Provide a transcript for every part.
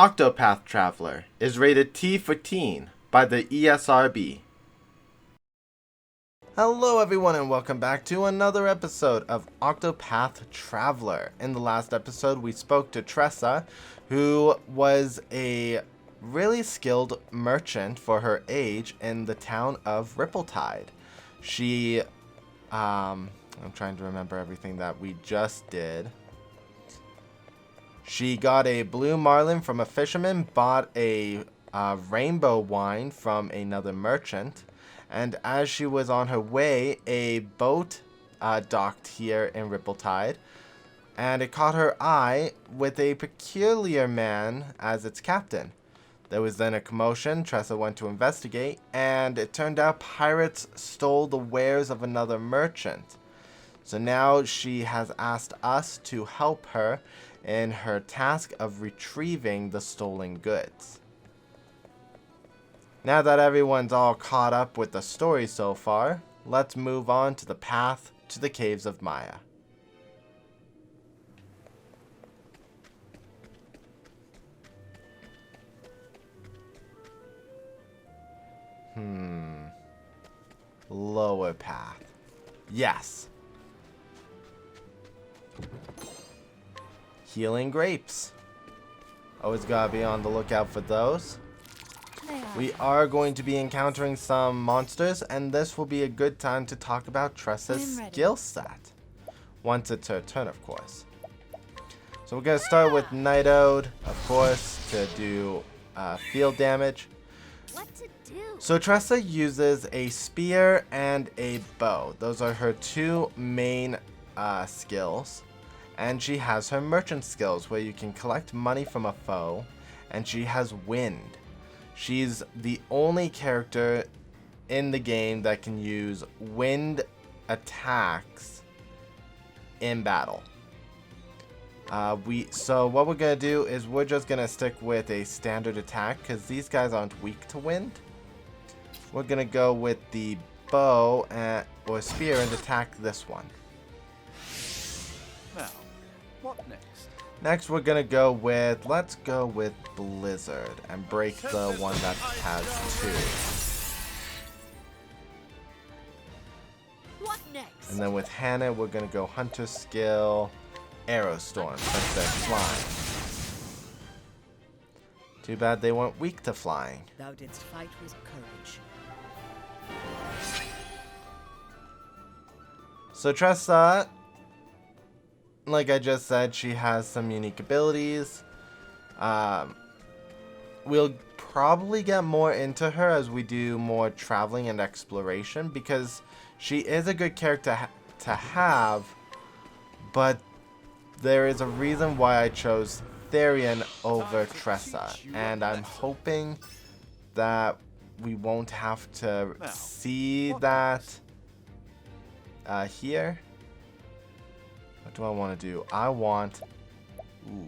Octopath Traveler is rated T for teen by the ESRB. Hello everyone and welcome back to another episode of Octopath Traveler. In the last episode we spoke to Tressa, who was a really skilled merchant for her age in the town of Ripple-Tide. She, I'm trying to remember everything that we just did. She got a blue marlin from a fisherman, bought a rainbow wine from another merchant, and as she was on her way, a boat docked here in Ripple-Tide, and it caught her eye with a peculiar man as its captain. There was then a commotion. Tressa went to investigate, and it turned out pirates stole the wares of another merchant. So now she has asked us to help her in her task of retrieving the stolen goods. Now that everyone's all caught up with the story so far, let's move on to the path to the Caves of Maya. Lower path. Yes. Healing grapes. Always gotta be on the lookout for those. We are going to be encountering some monsters, and this will be a good time to talk about Tressa's skill set. Once it's her turn, of course. So we're gonna start with Night Ode, of course, to do field damage. What to do? So Tressa uses a spear and a bow. Those are her two main skills. And she has her merchant skills where you can collect money from a foe, and she has wind. She's the only character in the game that can use wind attacks in battle. So what we're going to do is we're just going to stick with a standard attack because these guys aren't weak to wind. We're going to go with the bow or spear and attack this one. Now, what next? Next we're going to go with, let's go with Blizzard and break the one that has 2. What next? And then with Hannah we're going to go Hunter skill, Arrow Storm, since they're flying. Too bad they weren't weak to flying. Thou didst fight with courage. So Tressa, like I just said, she has some unique abilities. We'll probably get more into her as we do more traveling and exploration because she is a good character to have, but there is a reason why I chose Therian over Tressa, and I'm hoping that we won't have to see that here. What do I want to do? I want... Ooh.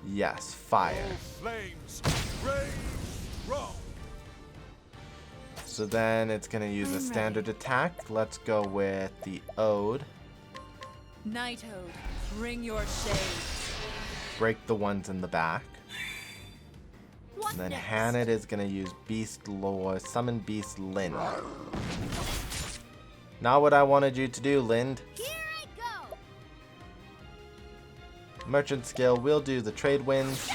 Yes, fire. So then it's going to use a standard attack. Let's go with the Ode. Night Ode, bring your shade. Break the ones in the back. And then Hannah is going to use Beast Lore, Summon Beast Lind. Not what I wanted you to do, Lind. Merchant skill will do the trade winds.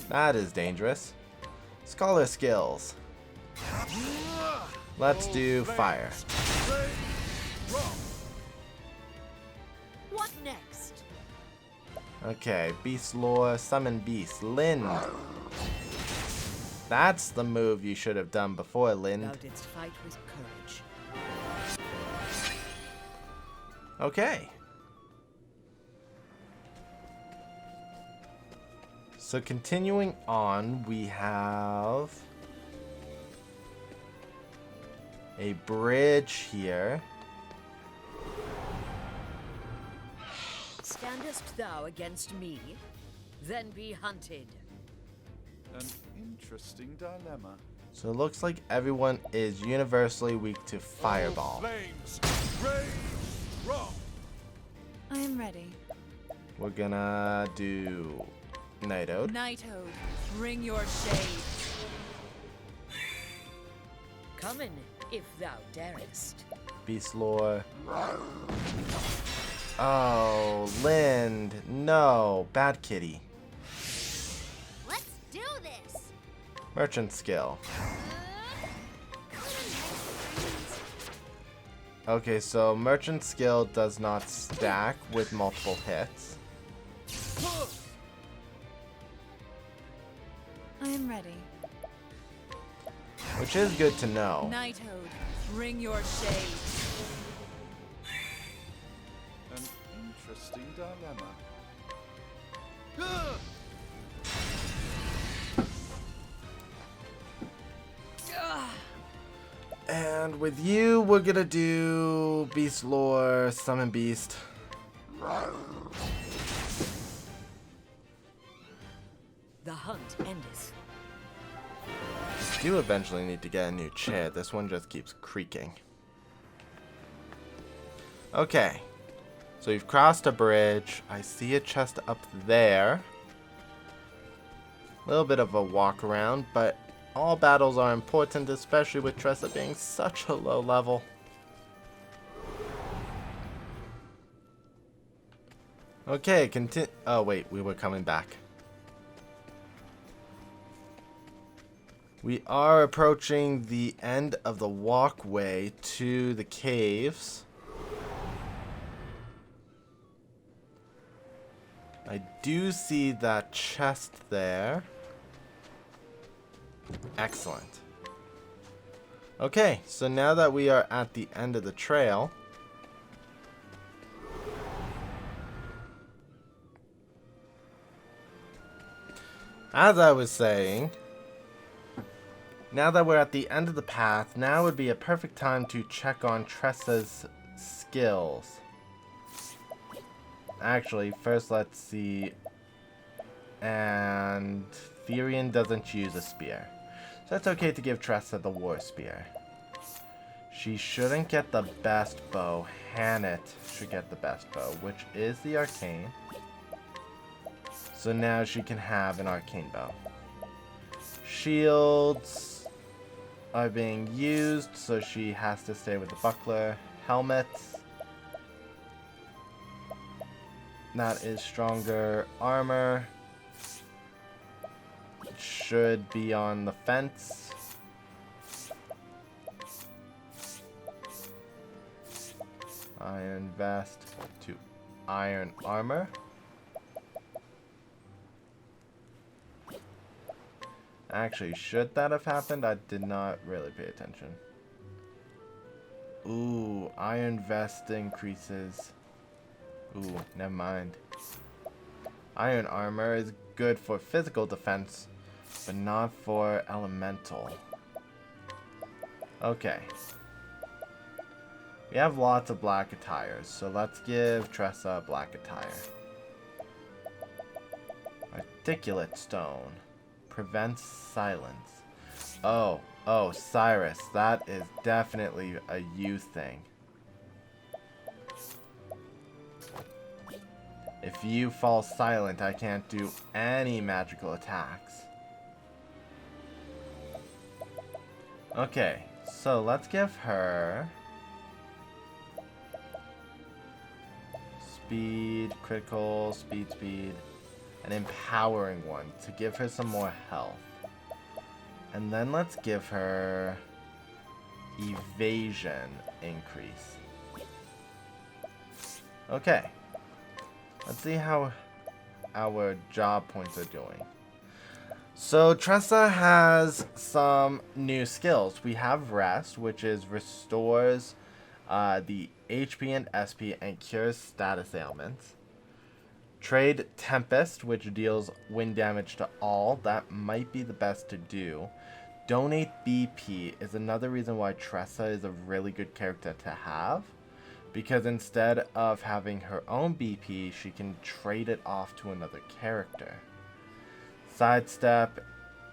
That is dangerous. Scholar skills. Let's do fire. What next? Okay, Beast Lore, Summon Beast, Lind. That's the move you should have done before, Lind. Thou didst fight with courage. Okay. So continuing on, we have a bridge here. Standest thou against me? Then be hunted. An interesting dilemma. So it looks like everyone is universally weak to Fireball. Flames, rage, rock. I am ready. We're gonna do Nightode. Nightode, bring your shade. Come in, if thou darest. Beast Lore. Oh, Lind. No. Bad Kitty. Let's do this. Merchant Skill. Okay, so Merchant Skill does not stack with multiple hits. I am ready. Which is good to know. Nightode, bring your shade. An interesting dilemma. And with you, we're gonna do Beast Lore, Summon Beast. The hunt endeth. Do eventually need to get a new chair. This one just keeps creaking. Okay. So you've crossed a bridge. I see a chest up there. A little bit of a walk around, but all battles are important, especially with Tressa being such a low level. Okay, continue. Oh wait, we were coming back. We are approaching the end of the walkway to the caves. I do see that chest there. Excellent. Okay, so now that we are at the end of the trail, as I was saying, now that we're at the end of the path, now would be a perfect time to check on Tressa's skills. Actually, first let's see. And Therian doesn't use a spear. So it's okay to give Tressa the war spear. She shouldn't get the best bow. Hannet should get the best bow, which is the arcane. So now she can have an arcane bow. Shields are being used, so she has to stay with the buckler. Helmets. That is stronger armor. Should be on the fence. Iron vest to iron armor. Actually, should that have happened? I did not really pay attention. Ooh, iron vest increases. Ooh, never mind. Iron armor is good for physical defense, but not for elemental. Okay. We have lots of black attires, so let's give Tressa black attire. Articulate stone. Prevents silence. Oh, Cyrus. That is definitely a you thing. If you fall silent, I can't do any magical attacks. Okay, so let's give her speed, critical, speed, an empowering one to give her some more health. And then let's give her evasion increase. Okay. Let's see how our job points are doing. So Tressa has some new skills. We have Rest, which is restores the HP and SP and cures status ailments. Trade Tempest, which deals wind damage to all. That might be the best to do. Donate BP is another reason why Tressa is a really good character to have. Because instead of having her own BP, she can trade it off to another character. Sidestep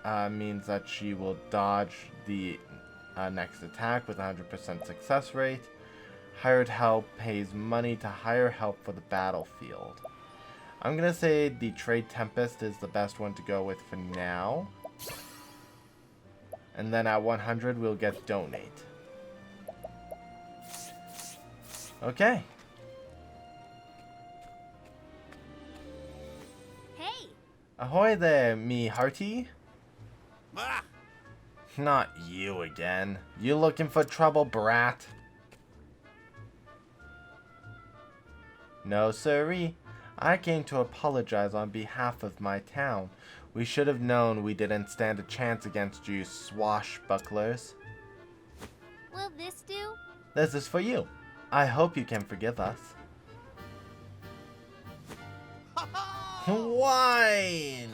means that she will dodge the next attack with 100% success rate. Hired help pays money to hire help for the battlefield. I'm gonna say the Trade Tempest is the best one to go with for now. And then at 100 we'll get Donate. Okay. Hey, Ahoy there, me hearty. Ah! Not you again. You looking for trouble, brat? No, sirree. I came to apologize on behalf of my town. We should have known we didn't stand a chance against you swashbucklers. will this do? This is for you. I hope you can forgive us. Wine!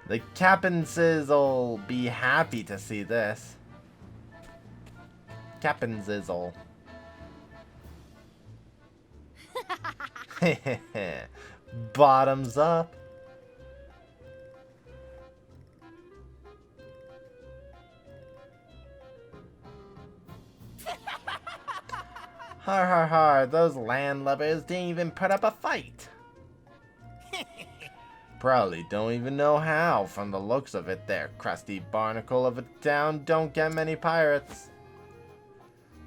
The Cap'n'Sizzle'll be happy to see this. Cap'n'Sizzle. Bottoms up. Har har har, those landlubbers didn't even put up a fight. Probably don't even know how, from the looks of it there. Crusty barnacle of a town don't get many pirates.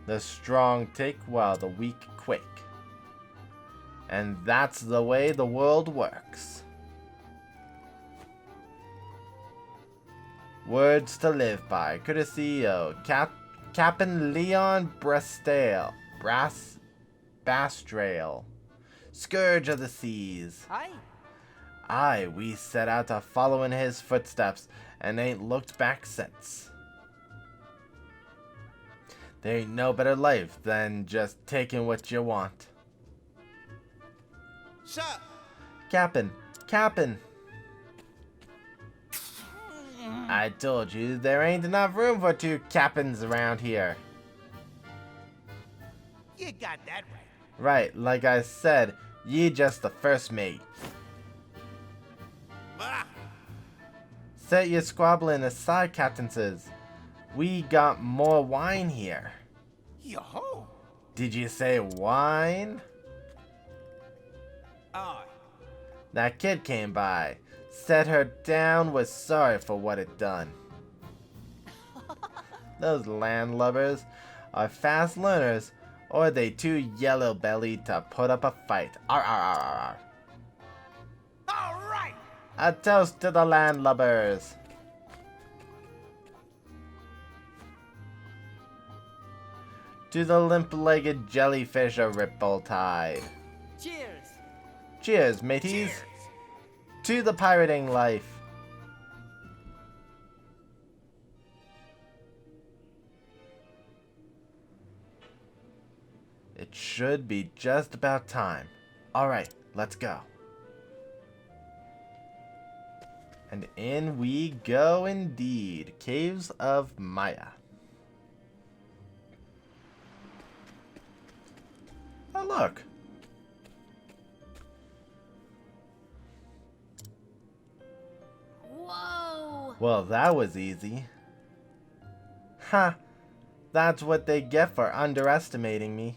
The strong take while the weak quake. And that's the way the world works. Words to live by, courtesy of Captain Leon Bastrail, Scourge of the Seas. Aye, we set out to follow in his footsteps and ain't looked back since. There ain't no better life than just taking what you want. Sir! Cap'n! I told you there ain't enough room for two captains around here. You got that right. Right, like I said, ye just the first mate. Ah! Set your squabbling aside, captainses. We got more wine here. Yo-ho! Did you say wine? Aye. That kid came by, set her down, was sorry for what it done. Those landlubbers are fast learners, or they too yellow-bellied to put up a fight. Arr, arr, arr, arr, arr. All right. A toast to the landlubbers. To the limp-legged jellyfish of Ripple Tide. Cheers. Cheers, mateys. To the pirating life. It should be just about time. Alright, let's go. And in we go indeed. Caves of Maya. Oh, look. Whoa! Well, that was easy. Ha! That's what they get for underestimating me.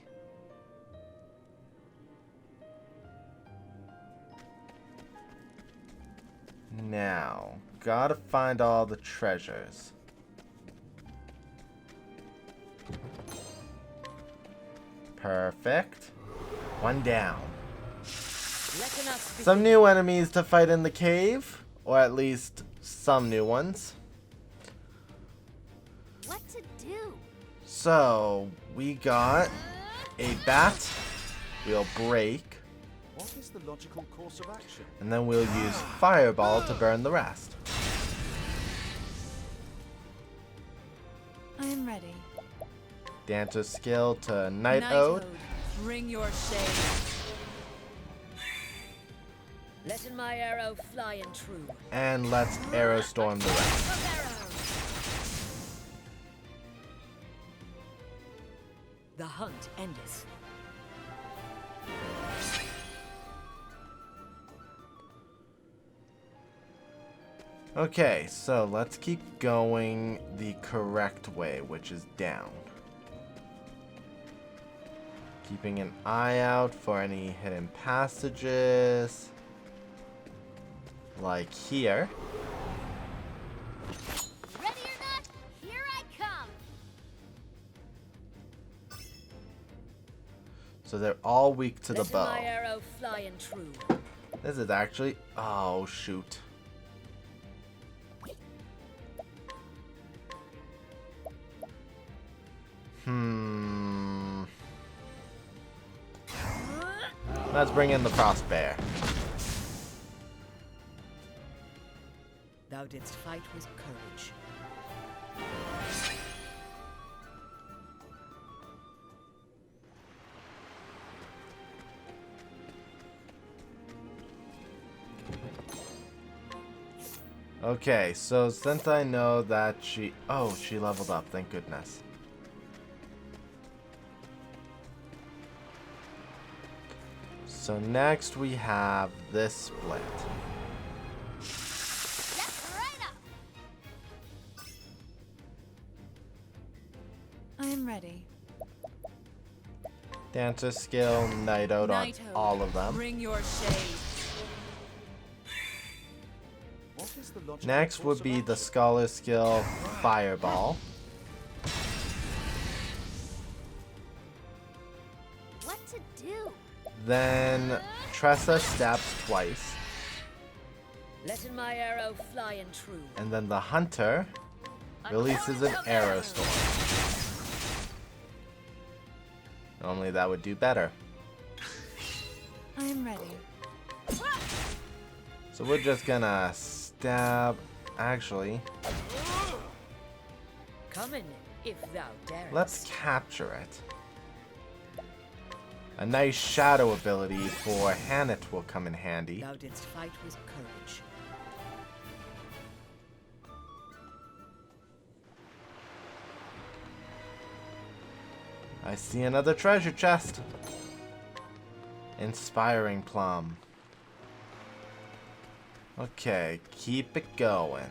Now, gotta find all the treasures. Perfect. One down. Reckon us Some new enemies to fight in the cave, or at least some new ones. What to do? So, we got a bat, we'll break, What is the logical course of action? and then we'll use fireball to burn the rest. I am ready. Dancer skill to Night Ode. Bring your shade. letting my arrow fly and true. And let's arrow storm the rest. Of arrow. The hunt endeth. Okay, so let's keep going the correct way, which is down. Keeping an eye out for any hidden passages. Like here. Ready or not, here I come. So they're all weak to the Let bow. my arrow fly and true. This is actually... Oh, shoot. Let's bring in the crossbear. Thou didst fight with courage. Okay, so since I know that she... Oh, she leveled up, thank goodness. So next we have this split. Just right up. I am ready. Dancer skill, Night Out on Knighthood, all of them. Bring your shade. What is the logical Next course would be of the action? Scholar skill, Fireball. What to do? Then Tressa stabs twice. Let my arrow fly and true. And then the Hunter releases an arrow storm. Normally that would do better. I am ready. So we're just gonna stab... Actually, Come in, if thou darest. let's capture it. A nice shadow ability for Hannet will come in handy. Thou didst fight with courage. I see another treasure chest. Inspiring plum. Okay, keep it going.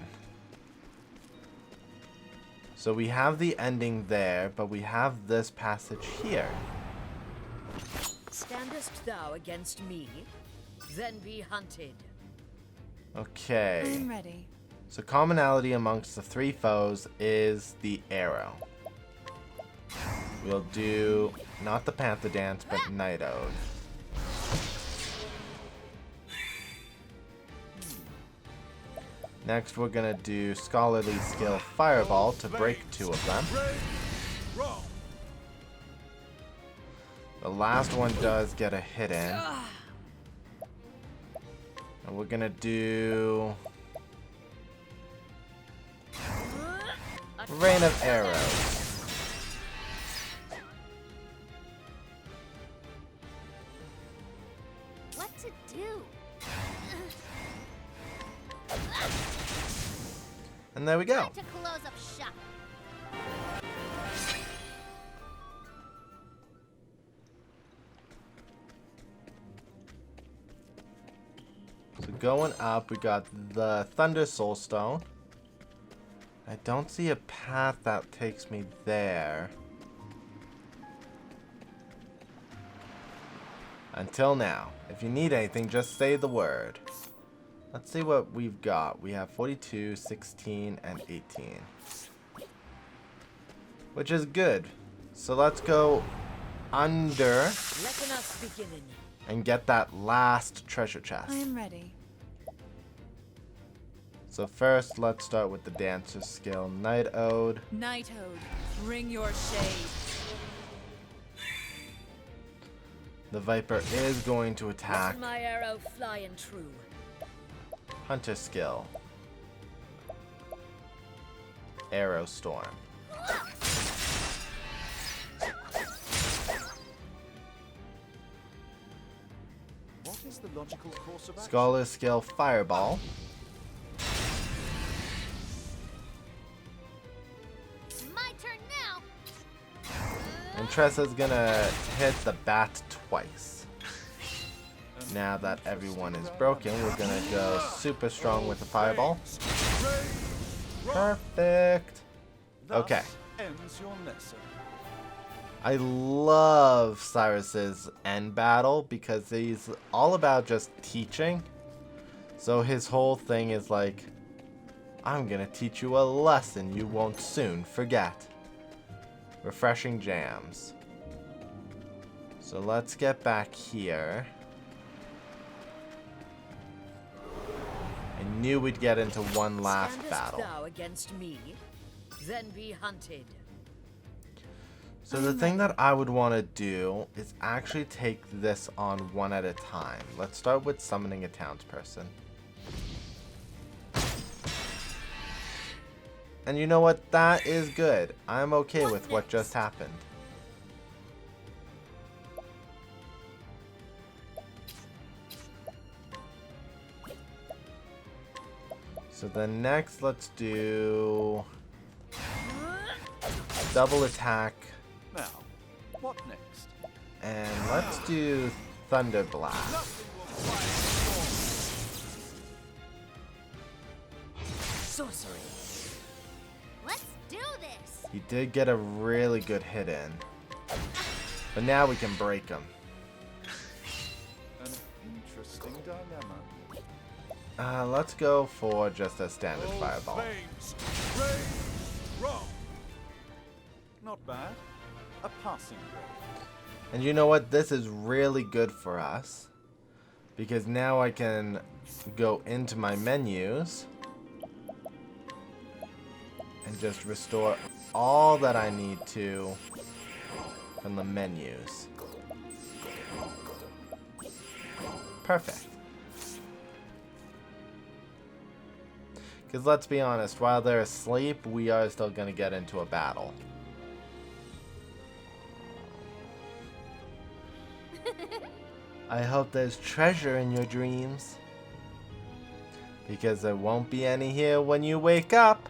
So we have the ending there, but we have this passage here. Standest thou against me? Then be hunted. I Okay. am ready. So commonality amongst the three foes is the arrow. We'll do not the Panther Dance, but Night Ode. Next, we're gonna do Scholarly Skill Fireball to break two of them. Roll. The last one does get a hit in. And we're gonna do Rain of Arrows. What to do? And there we go. Time to close up shop. So going up, we got the Thunder Soul Stone. I don't see a path that takes me there. Until now. If you need anything, just say the word. Let's see what we've got. We have 42, 16, and 18. Which is good. So let's go under Reckon us beginning. and get that last treasure chest. I am ready. So first, let's start with the Dancer skill, Night Ode. Knighthood, bring your shade. The Viper is going to attack. Let my arrow fly and true. Hunter skill, Arrow Storm. What is the logical course of action? Scholar skill, Fireball. My turn now. And Tressa's gonna hit the bat twice. Now that everyone is broken, we're gonna go super strong with the Fireball. Perfect. Thus Okay. ends your lesson. I love Cyrus's end battle because he's all about just teaching. So his whole thing is like, I'm gonna teach you a lesson you won't soon forget. Refreshing jams. So let's get back here. I knew we'd get into one last Standest battle. thou against me, then be hunted. So the thing that I would want to do is actually take this on one at a time. Let's start with summoning a townsperson. And you know what? That is good. I'm okay with what just happened. So then next, let's do double attack. Now, what next? And let's do Thunder Blast. Nothing will quiet Sorcery. Let's do this. He did get a really good hit in. But now we can break him. an interesting dilemma. Let's go for just a standard All fireball. flames, raise, wrong. Not bad. A passing grade. And you know what? This is really good for us. Because now I can go into my menus. And just restore all that I need to from the menus. Perfect. Because let's be honest, while they're asleep, we are still going to get into a battle. I hope there's treasure in your dreams. Because there won't be any here when you wake up.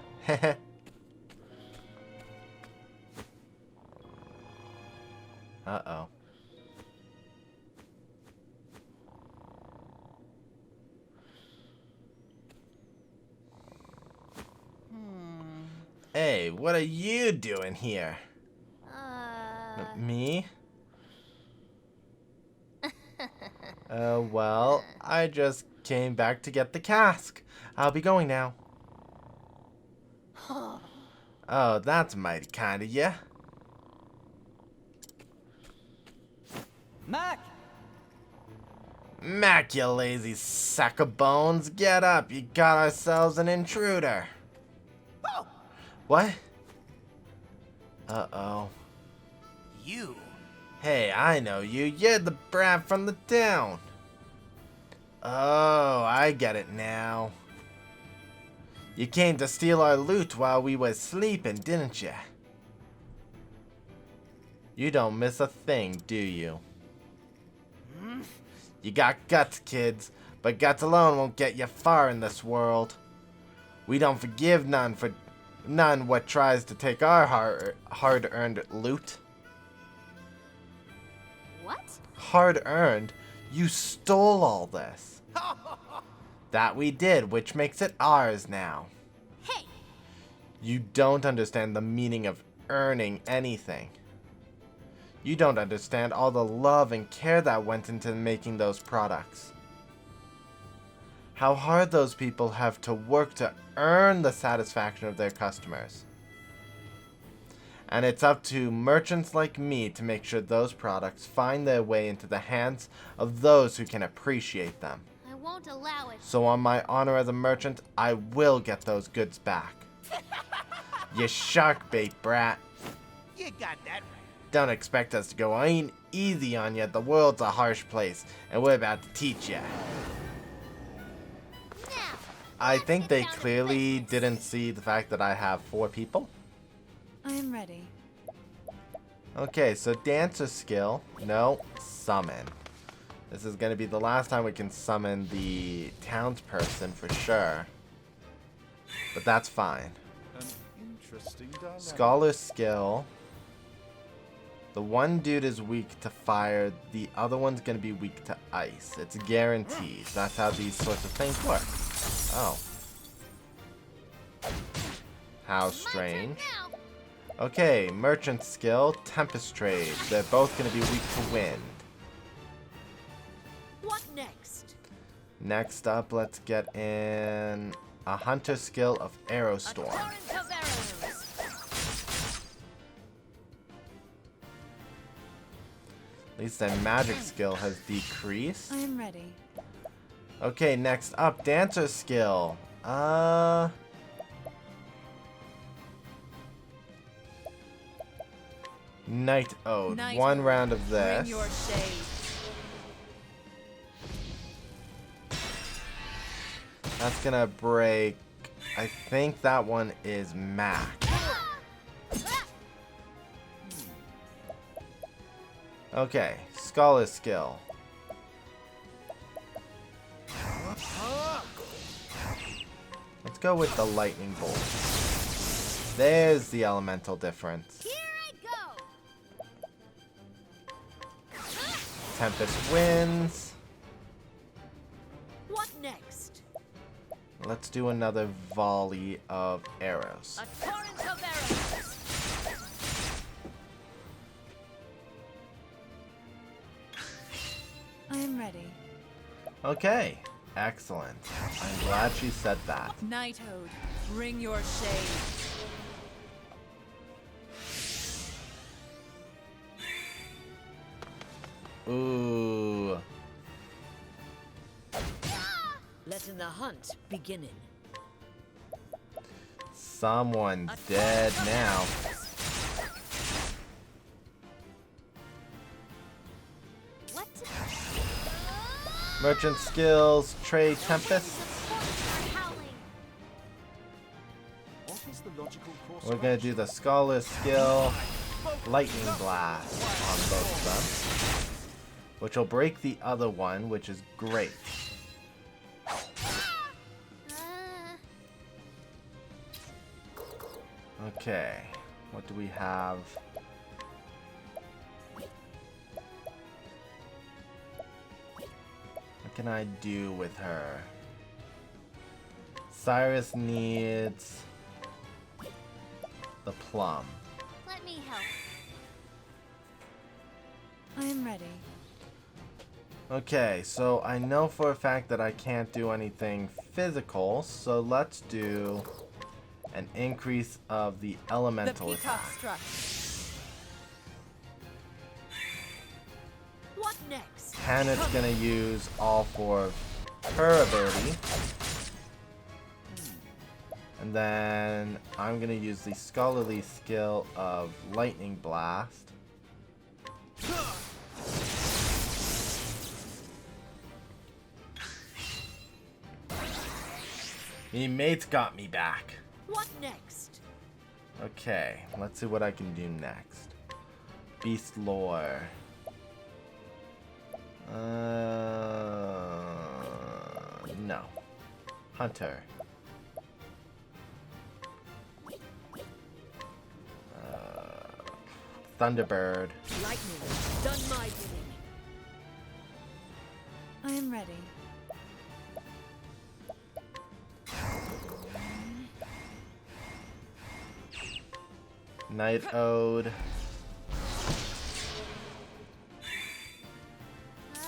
Uh-oh. Hey, what are you doing here? Me? Well, I just came back to get the cask. I'll be going now. Oh, that's mighty kind of you. Makk! Makk, you lazy sack of bones. Get up, you got ourselves an intruder. Oh, What? Uh-oh. you. Hey, I know you. You're the brat from the town. Oh, I get it now. You came to steal our loot while we was sleeping, didn't you? You don't miss a thing, do you? You got guts, kids, but guts alone won't get you far in this world. We don't forgive none what tries to take our hard-earned loot. What? Hard-earned? You stole all this. That we did, which makes it ours now. Hey, You don't understand the meaning of earning anything. You don't understand all the love and care that went into making those products. How hard those people have to work to earn the satisfaction of their customers. And it's up to merchants like me to make sure those products find their way into the hands of those who can appreciate them. I won't allow it. So on my honor as a merchant, I will get those goods back. You shark bait brat. You got that right. Don't expect us to go easy on you. The world's a harsh place, and we're about to teach you. Now, I think get they down to clearly business. didn't see the fact that I have 4 people. I am ready. Okay, so dancer skill. No, summon. This is going to be the last time we can summon the townsperson for sure. But that's fine. An interesting dilemma. Scholar skill. The one dude is weak to fire, the other one's gonna be weak to ice. It's guaranteed. That's how these sorts of things work. Oh. How My turn strange. now. Okay, merchant skill, Tempest Trade. They're both going to be weak to wind. What next? Next up, let's get in a hunter skill of Arrow A Storm. torrent of arrows. At least their magic skill has decreased. I am ready. Okay, next up, Dancer skill. Night Ode. Night One Ode, round of Bring this. your shade. That's gonna break. I think that one is Makk. Okay, Scholar skill. Let's go with the lightning bolt. There's the elemental difference. Here I go. Tempest wins. What next? Let's do another volley of arrows. A torrent of arrows. I am ready. Okay, excellent. I'm glad she said that. Night Ode, bring your shade. Ooh. Letting the hunt beginning. Someone's dead now. What? Merchant skills, trade Tempest. Supports are howling. What is the logical course We're of gonna action? do the Scholar skill, Lightning Blast on both of them. Which will break the other one, which is great. Uh, Okay, what do we have? What can I do with her? Cyrus needs the plum. let me help. I am ready. Okay, so I know for a fact that I can't do anything physical, so let's do an increase of the The elemental peacock attack. struck. What next? Hannah's gonna use all four of her ability. And then I'm gonna use the scholarly skill of Lightning Blast. Me mate's got me back. What next? Okay, let's see what I can do next. Beast lore. No. Hunter. Thunderbird. Lightning. Done my bidding. I am ready. Night Ode. Uh,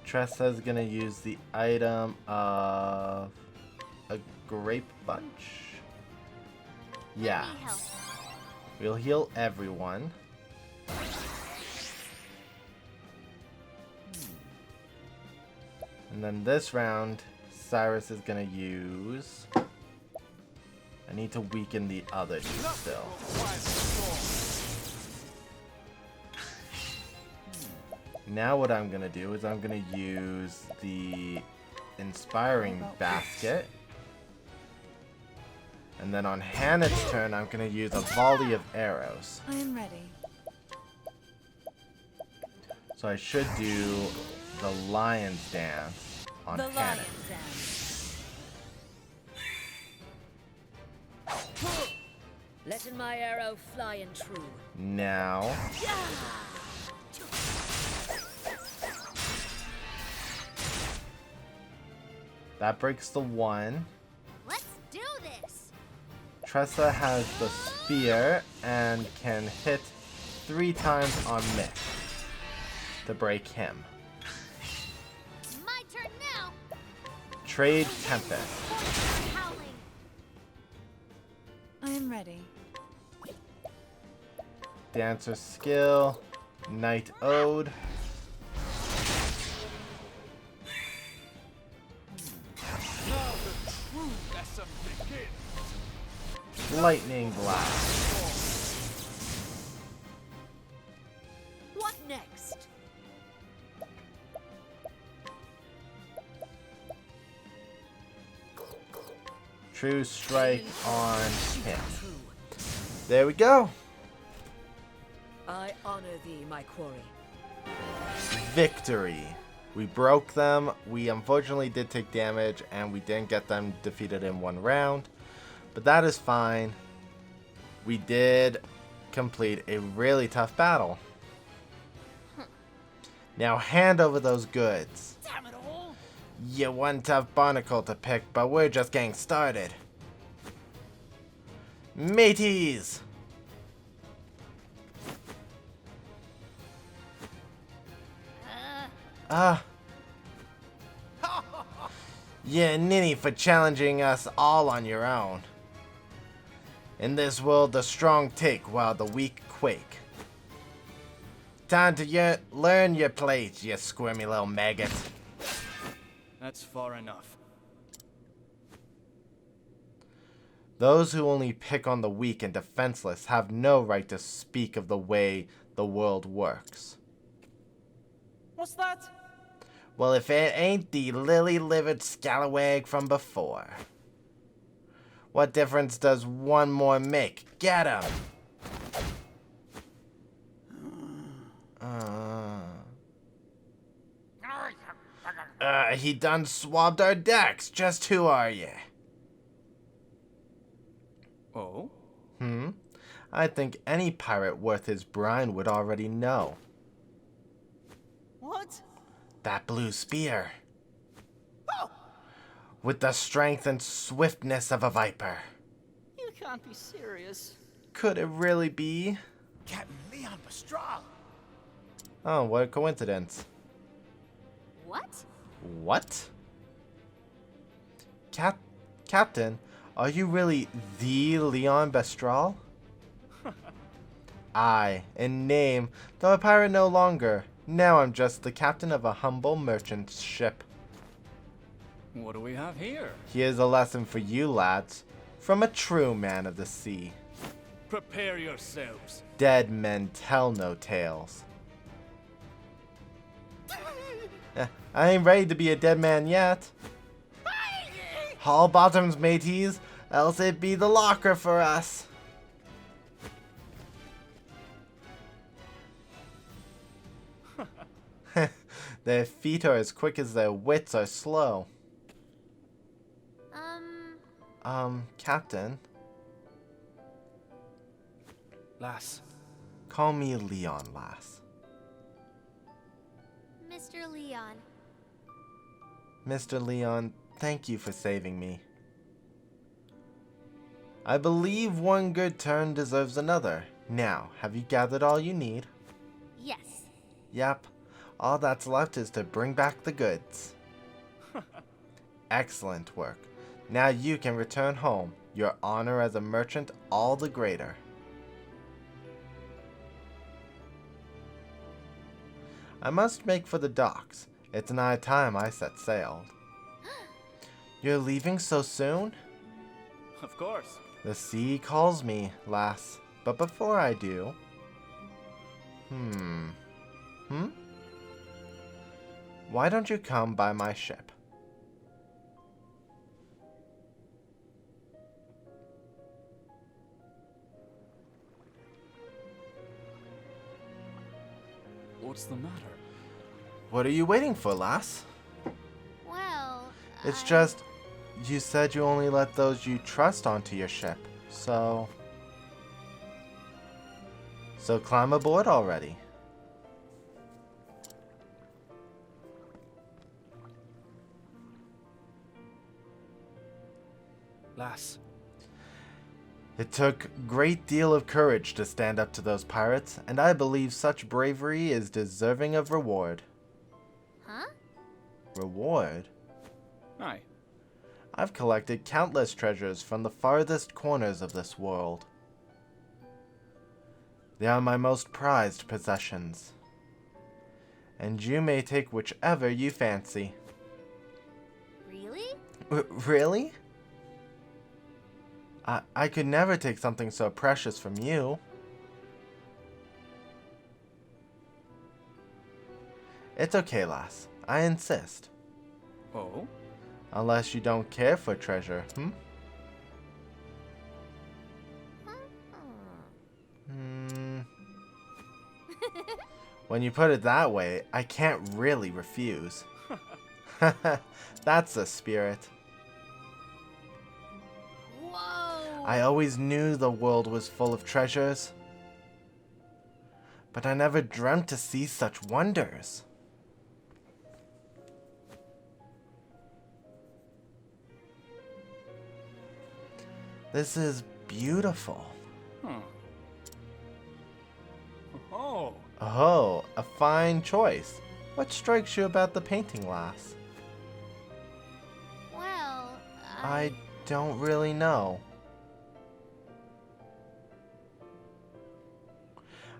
Tressa's gonna use the item of a grape bunch. Yeah. let me help. We'll heal everyone. And then this round, Cyrus is gonna use... I need to weaken the other dude still. Now what I'm gonna do is I'm gonna use the Inspiring Basket. And then on Hannah's turn, I'm gonna use a volley of arrows. I am ready. So I should do the Lion's Dance on The Hannah. lion's dance. Letting my arrow fly and true. Now, that breaks the one. Let's do this. Tressa has the spear and can hit 3 times on Mikk to break him. My turn now. Trade Tempest. Start howling. I am ready. Dancer skill. Knight Ode. Now the true lesson begins. Lightning Blast. What next? True Strike on him. True. There we go. I honor thee, my quarry. Victory. We broke them. We unfortunately did take damage and we didn't get them defeated in 1 round. But that is fine. We did complete a really tough battle. Now hand over those goods. Damn it all! You one tough barnacle to pick, but we're just getting started. Mateys! Yeah, ninny for challenging us all on your own. In this world, the strong take while the weak quake. Time to learn your place, you squirmy little maggot. That's far enough. Those who only pick on the weak and defenseless have no right to speak of the way the world works. What's that? Well, if it ain't the lily-livered scalawag from before. What difference does one more make? Get him! He done swabbed our decks. Just who are ye? Oh? I think any pirate worth his brine would already know. What? That blue spear. Oh! With the strength and swiftness of a viper. You can't be serious. Could it really be? Captain Leon Mistral! Oh, what a coincidence. What? What? Captain, are you really the Leon Bestral? I, in name, though a pirate no longer. Now I'm just the captain of a humble merchant ship. What do we have here? Here's a lesson for you lads, from a true man of the sea. Prepare yourselves. Dead men tell no tales. I ain't ready to be a dead man yet. Haul bottoms, mateys, else it be the locker for us. Their feet are as quick as their wits are slow. Captain, Lass. call me Leon, lass. Mr. Leon. Mr. Leon, thank you for saving me. I believe one good turn deserves another. Now, have you gathered all you need? Yes. Yep. All that's left is to bring back the goods. Excellent work. Now you can return home. Your honor as a merchant all the greater. I must make for the docks. It's nigh time I set sail. You're leaving so soon? Of course. The sea calls me, lass. But before I do... Why don't you come by my ship? What's the matter? What are you waiting for, lass? Well, It's just, you said you only let those you trust onto your ship, so climb aboard already. Lass. It took great deal of courage to stand up to those pirates, and I believe such bravery is deserving of reward. Huh? Reward? Aye. I've collected countless treasures from the farthest corners of this world. They are my most prized possessions. And you may take whichever you fancy. Really? Really? I could never take something so precious from you. It's okay, lass. I insist. Oh? Unless you don't care for treasure, When you put it that way, I can't really refuse. That's the spirit. Whoa! I always knew the world was full of treasures. But I never dreamt to see such wonders. This is beautiful. Huh. Oh. Oh, a fine choice. What strikes you about the painting, lass? Well, I don't really know.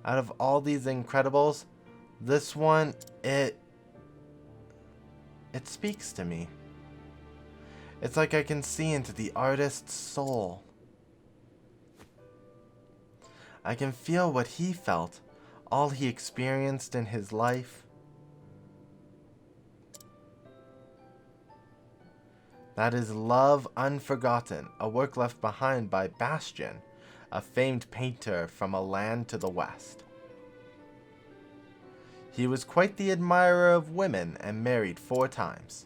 Out of all these Incredibles, this one, it speaks to me. It's like I can see into the artist's soul. I can feel what he felt, all he experienced in his life. That is Love Unforgotten, a work left behind by Bastian, a famed painter from a land to the west. He was quite the admirer of women and married 4 times.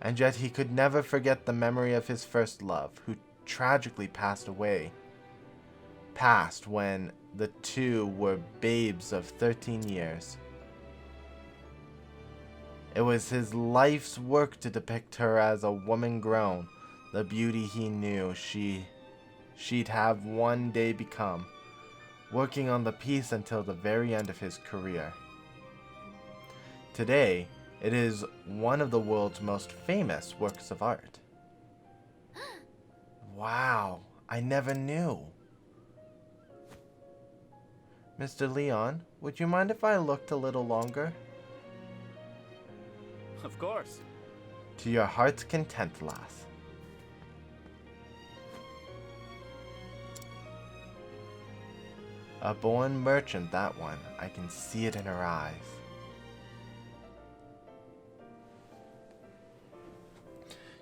And yet he could never forget the memory of his first love, who tragically passed when the two were babes of 13 years. It was his life's work to depict her as a woman grown, the beauty he knew she'd have one day become, working on the piece until the very end of his career. Today, it is one of the world's most famous works of art. Wow, I never knew. Mr. Leon, would you mind if I looked a little longer? Of course. To your heart's content, lass. A born merchant, that one. I can see it in her eyes.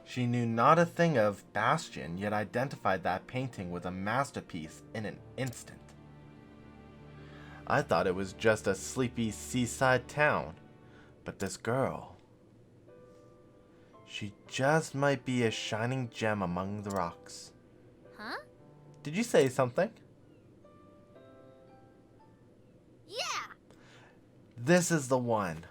She knew not a thing of Bastian, yet identified that painting with a masterpiece in an instant. I thought it was just a sleepy seaside town, but this girl, she just might be a shining gem among the rocks. Huh? Did you say something? Yeah! This is the one.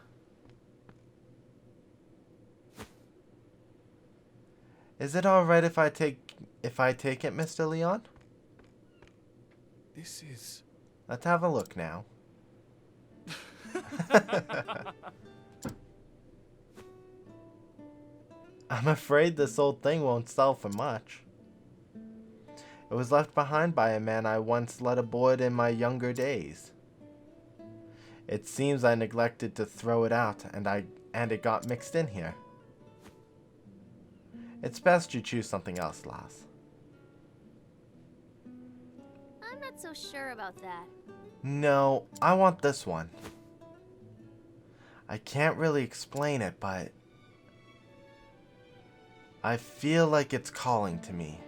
Is it alright if I take it, Mr. Leon? This is... Let's have a look now. I'm afraid this old thing won't sell for much. It was left behind by a man I once led aboard in my younger days. It seems I neglected to throw it out, and it got mixed in here. It's best you choose something else, lass. I'm not so sure about that. No, I want this one. I can't really explain it, but I feel like it's calling to me.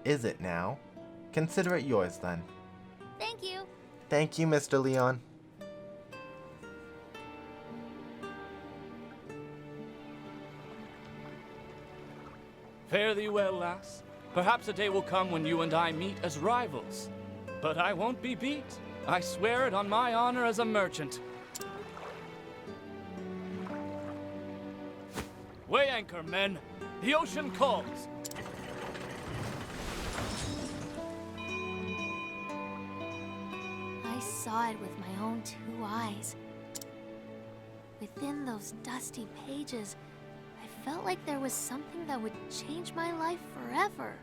Is it now? Consider it yours then. Thank you. Thank you, Mr. Leon. Fare thee well, lass. Perhaps a day will come when you and I meet as rivals. But I won't be beat. I swear it on my honor as a merchant. Weigh anchor, men. The ocean calls. saw it with my own 2 eyes. Within those dusty pages, I felt like there was something that would change my life forever.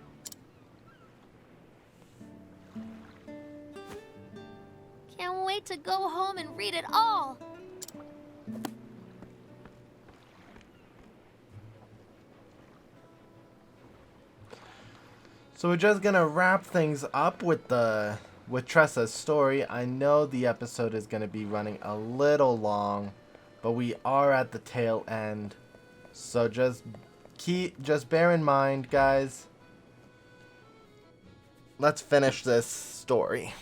Can't wait to go home and read it all! So we're just gonna wrap things up with Tressa's story. I know the episode is gonna be running a little long, but we are at the tail end. So just bear in mind, guys. Let's finish this story.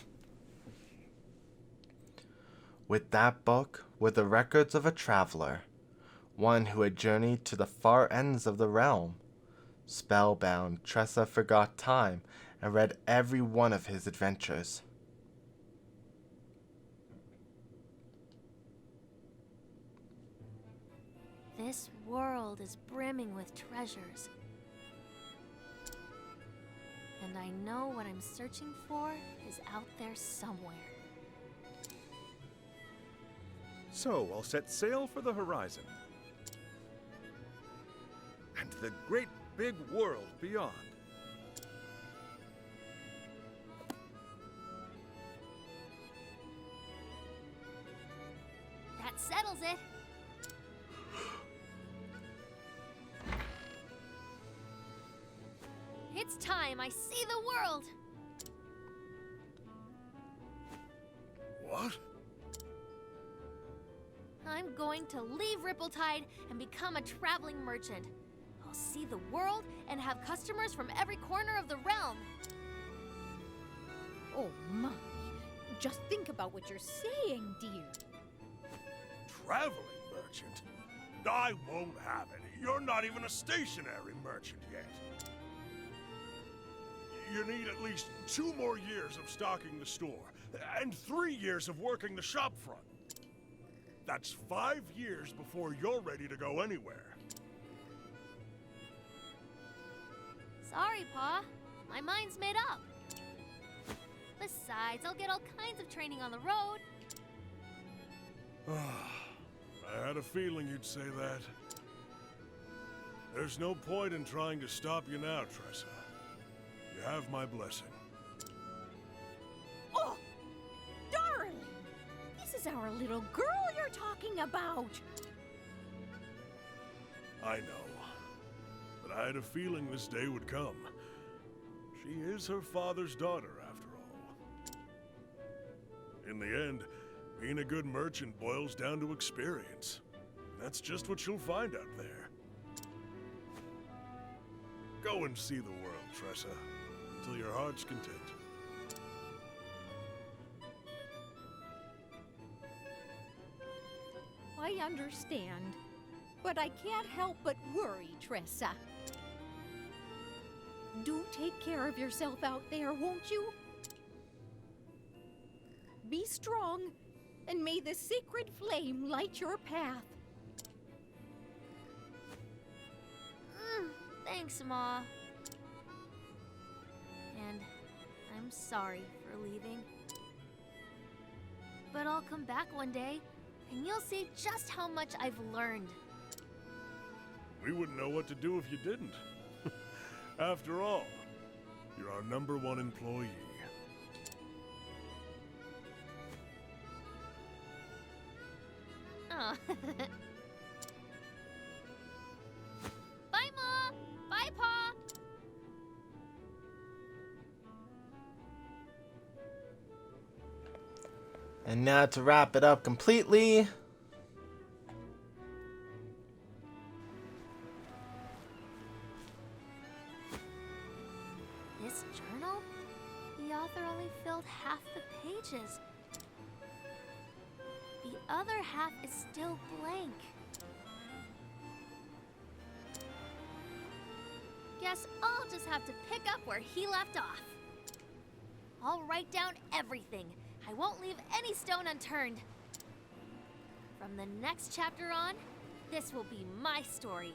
With that book were the records of a traveler, one who had journeyed to the far ends of the realm. Spellbound, Tressa forgot time and read every one of his adventures. This world is brimming with treasures. And I know what I'm searching for is out there somewhere. So I'll set sail for the horizon. And the great big world beyond. That settles it. It's time I see the world. What? I'm going to leave Rippletide and become a traveling merchant. I'll see the world and have customers from every corner of the realm. Oh my, just think about what you're saying, dear. Traveling merchant? I won't have any. You're not even a stationary merchant yet. You need at least 2 more years of stocking the store, and 3 years of working the shop front. That's 5 years before you're ready to go anywhere. Sorry, Pa. My mind's made up. Besides, I'll get all kinds of training on the road. I had a feeling you'd say that. There's no point in trying to stop you now, Tressa. You have my blessing. Oh, darling! This is our little girl you're talking about. I know. But I had a feeling this day would come. She is her father's daughter, after all. In the end, being a good merchant boils down to experience. That's just what you'll find out there. Go and see the world, Tressa, until your heart's content. I understand, but I can't help but worry, Tressa. Do take care of yourself out there, won't you? Be strong, and may the sacred flame light your path. Thanks, Ma. And I'm sorry for leaving. But I'll come back one day, and you'll see just how much I've learned. We wouldn't know what to do if you didn't. After all, you're our #1 employee. Aw. Bye, Ma! Bye, Pa! And now to wrap it up completely. This journal? The author only filled half the pages. The other half is still blank. Guess I'll just have to pick up where he left off. I'll write down everything. I won't leave any stone unturned. From the next chapter on, this will be my story.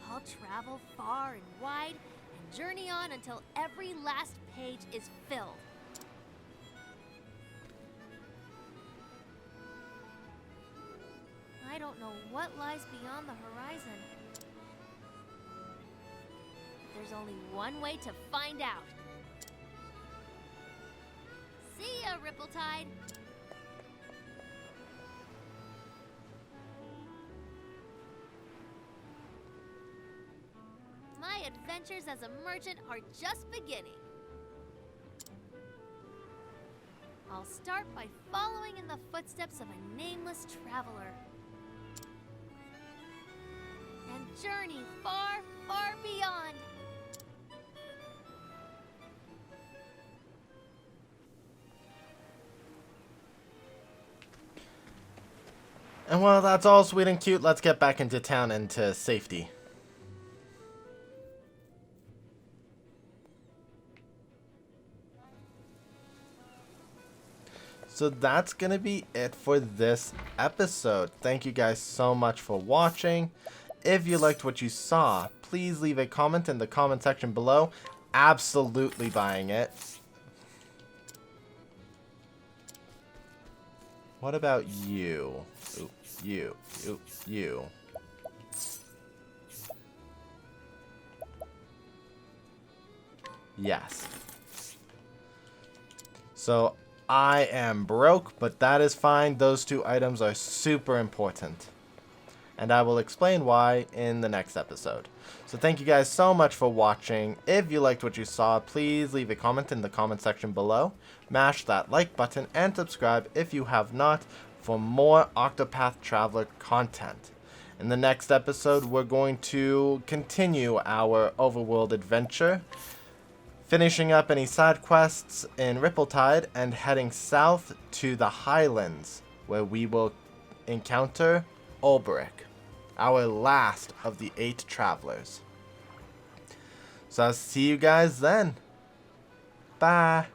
I'll travel far and wide and journey on until every last page is filled. I don't know what lies beyond the horizon. There's only one way to find out. See ya, Ripple-Tide! My adventures as a merchant are just beginning. I'll start by following in the footsteps of a nameless traveler. And journey far, far beyond. And while that's all sweet and cute, let's get back into town and to safety. So that's going to be it for this episode. Thank you guys so much for watching. If you liked what you saw, please leave a comment in the comment section below. Absolutely buying it. What about you? Ooh, you. Yes. So I am broke, but that is fine. Those two items are super important. And I will explain why in the next episode. So thank you guys so much for watching. If you liked what you saw, please leave a comment in the comment section below. Mash that like button and subscribe if you have not for more Octopath Traveler content. In the next episode, we're going to continue our overworld adventure, finishing up any side quests in Ripple-Tide and heading south to the Highlands, where we will encounter Ulbrich, our last of the 8 travelers. So I'll see you guys then. Bye.